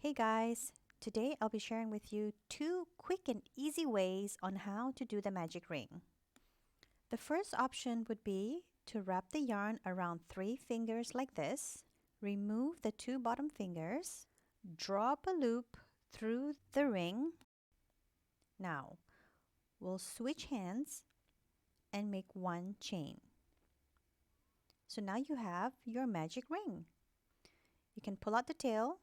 Hey guys, today I'll be sharing with you 2 quick and easy ways on how to do the magic ring. The first option would be to wrap the yarn around 3 fingers like this, remove the 2 bottom fingers, draw up a loop through the ring. Now, we'll switch hands and make 1 chain. So now you have your magic ring. You can pull out the tail,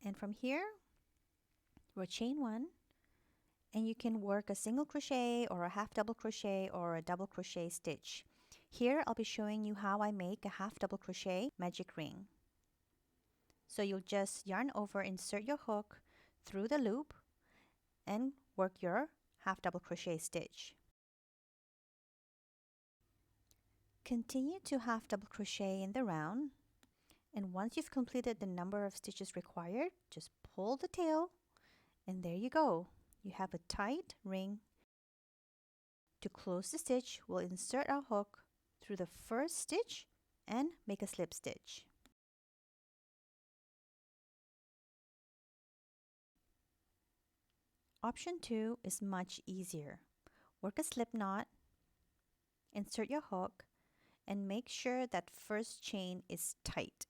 and from here, we'll chain 1, and you can work a single crochet or a half double crochet or a double crochet stitch. Here I'll be showing you how I make a half double crochet magic ring. So you'll just yarn over, insert your hook through the loop and work your half double crochet stitch. Continue to half double crochet in the round, and once you've completed the number of stitches required, just pull the tail and there you go. You have a tight ring. To close the stitch, we'll insert our hook through the first stitch and make a slip stitch. Option 2 is much easier. Work a slip knot, insert your hook, and make sure that first chain is tight.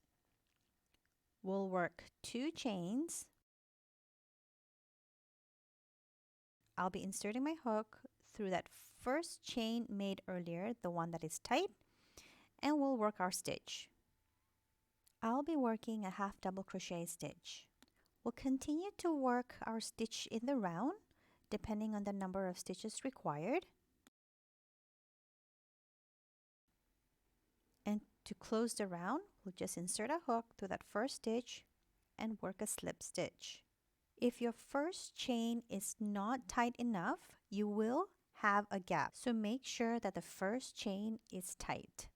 We'll work 2 chains. I'll be inserting my hook through that first chain made earlier, the one that is tight, and we'll work our stitch. I'll be working a half double crochet stitch. We'll continue to work our stitch in the round depending on the number of stitches required. And to close the round, we'll just insert a hook through that first stitch and work a slip stitch. If your first chain is not tight enough, you will have a gap. So make sure that the first chain is tight.